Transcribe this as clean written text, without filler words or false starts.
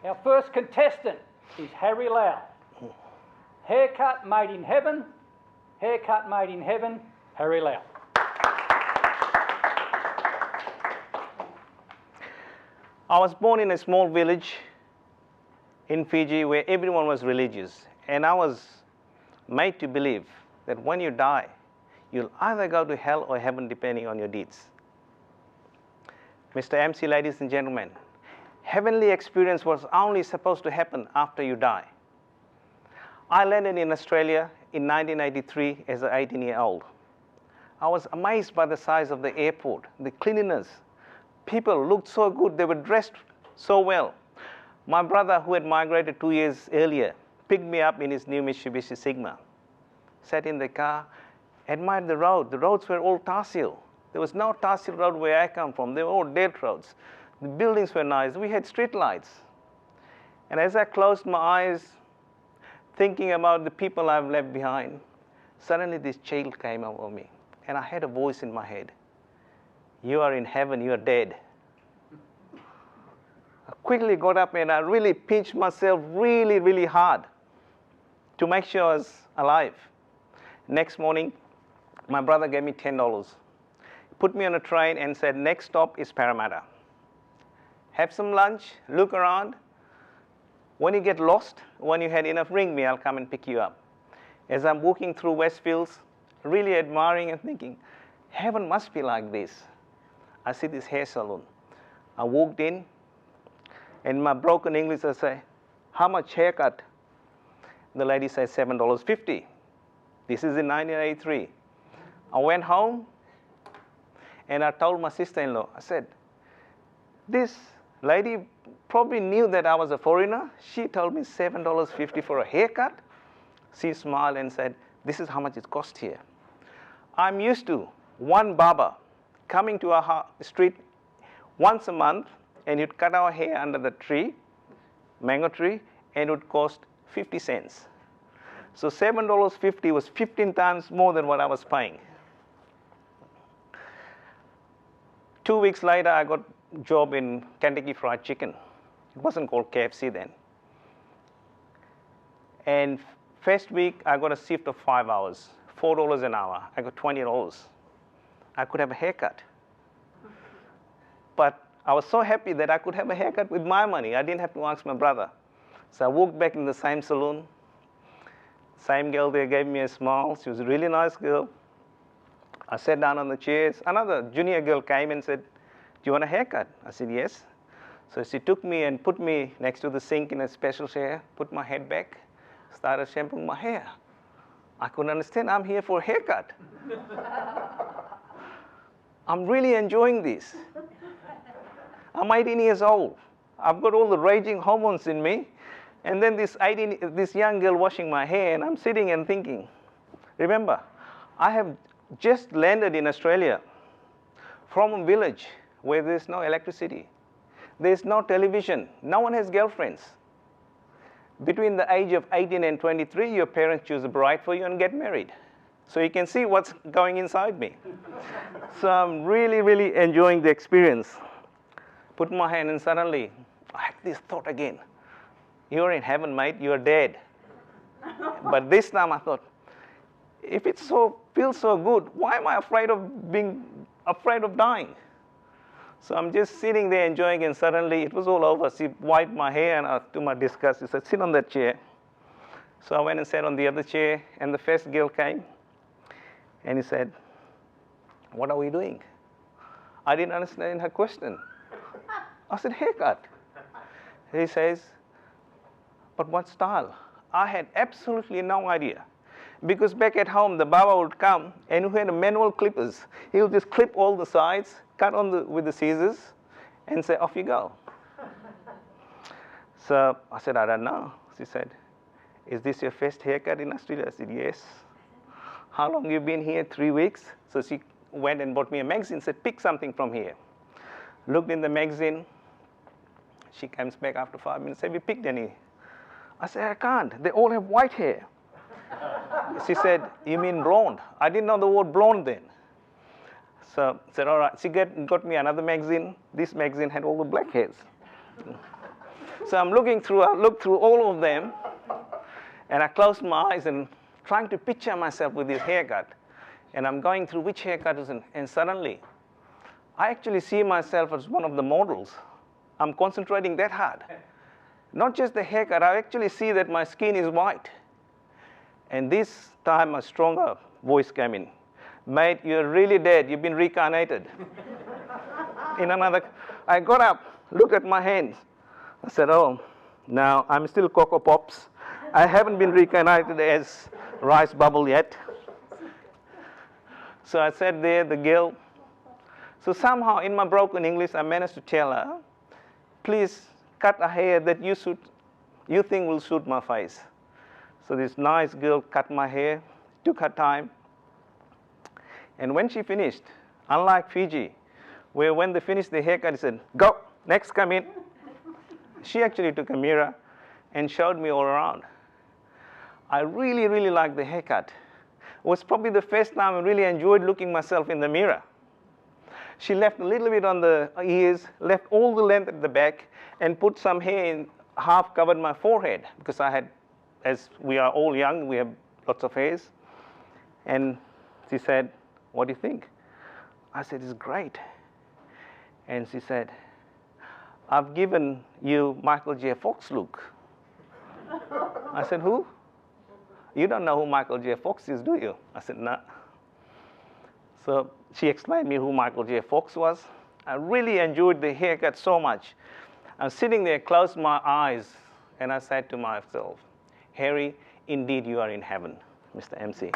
Our first contestant is Harry Lau. Haircut made in heaven, haircut made in heaven, Harry Lau. I was born in a small village in Fiji where everyone was religious, and I was made to believe that when you die, you'll either go to hell or heaven depending on your deeds. Mr. MC, ladies and gentlemen, heavenly experience was only supposed to happen after you die. I landed in Australia in 1983 as an 18-year-old. I was amazed by the size of the airport, the cleanliness. People looked so good, they were dressed so well. My brother, who had migrated 2 years earlier, picked me up in his new Mitsubishi Sigma, sat in the car, admired the road. The roads were all tar seal. There was no tar seal road where I come from. They were all dirt roads. The buildings were nice. We had street lights. And as I closed my eyes, thinking about the people I've left behind, suddenly this chill came over me. And I had a voice in my head. You are in heaven, you are dead. I quickly got up and I really pinched myself really, really hard to make sure I was alive. Next morning, my brother gave me $10. Put me on a train and said, next stop is Parramatta. Have some lunch, look around. When you get lost, when you had enough, ring me, I'll come and pick you up. As I'm walking through Westfields, really admiring and thinking, heaven must be like this. I see this hair salon. I walked in, and in my broken English, I say, how much haircut? The lady said $7.50. This is in 1983. I went home, and I told my sister-in-law, I said, this lady probably knew that I was a foreigner. She told me $7.50 for a haircut. She smiled and said, this is how much it costs here. I'm used to one barber coming to our street once a month, and he'd cut our hair under the tree, mango tree, and it would cost 50 cents. So $7.50 was 15 times more than what I was paying. 2 weeks later, I got a job in Kentucky Fried Chicken. It wasn't called KFC then. And first week, I got a shift of 5 hours, $4 an hour. I got $20. I could have a haircut. But I was so happy that I could have a haircut with my money. I didn't have to ask my brother. So I walked back in the same salon. Same girl there gave me a smile. She was a really nice girl. I sat down on the chairs. Another junior girl came and said, do you want a haircut? I said, yes. So she took me and put me next to the sink in a special chair, put my head back, started shampooing my hair. I couldn't understand. I'm here for a haircut. I'm really enjoying this. I'm 18 years old. I've got all the raging hormones in me. And then this young girl washing my hair, and I'm sitting and thinking, remember, I have just landed in Australia from a village where there's no electricity. There's no television. No one has girlfriends. Between the age of 18 and 23, your parents choose a bride for you and get married. So you can see what's going inside me. So I'm really, really enjoying the experience. Put my hand, and suddenly I had this thought again. You're in heaven, mate, you're dead. But this time I thought, if it feels so good, why am I afraid of dying? So I'm just sitting there enjoying, and suddenly it was all over. She wiped my hair, and to my disgust, she said, sit on that chair. So I went and sat on the other chair, and the first girl came, and he said, what are we doing? I didn't understand her question. I said, haircut. He says, but what style? I had absolutely no idea. Because back at home, the barber would come, and we had manual clippers. He would just clip all the sides, cut with the scissors, and say, off you go. So I said, I don't know. She said, is this your first haircut in Australia? I said, yes. How long you been here? 3 weeks. So she went and bought me a magazine, said, pick something from here. Looked in the magazine. She comes back after 5 minutes, have you picked any? I said, I can't. They all have white hair. She said, you mean blonde? I didn't know the word blonde then. So I said, all right. She got me another magazine. This magazine had all the black hairs. So I looked through all of them, and I closed my eyes and trying to picture myself with this haircut. And I'm going through which haircut is in, and suddenly, I actually see myself as one of the models. I'm concentrating that hard. Not just the haircut, I actually see that my skin is white. And this time a stronger voice came in. Mate, you're really dead, you've been reincarnated. I got up, looked at my hands. I said, oh, now I'm still Cocoa Pops. I haven't been reincarnated as Rice Bubble yet. So I sat there, the girl. So somehow in my broken English, I managed to tell her, please cut a hair that you think will suit my face. So this nice girl cut my hair, took her time. And when she finished, unlike Fiji, where when they finished the haircut, they said, go, next come in. She actually took a mirror and showed me all around. I really, really liked the haircut. It was probably the first time I really enjoyed looking myself in the mirror. She left a little bit on the ears, left all the length at the back, and put some hair in, half covered my forehead, because I had, as we are all young, we have lots of hairs. And she said, what do you think? I said, it's great. And she said, I've given you Michael J. Fox look. I said, who? You don't know who Michael J. Fox is, do you? I said, no. So she explained me who Michael J. Fox was. I really enjoyed the haircut so much. I'm sitting there, closed my eyes, and I said to myself, Harry, indeed you are in heaven, Mr. MC.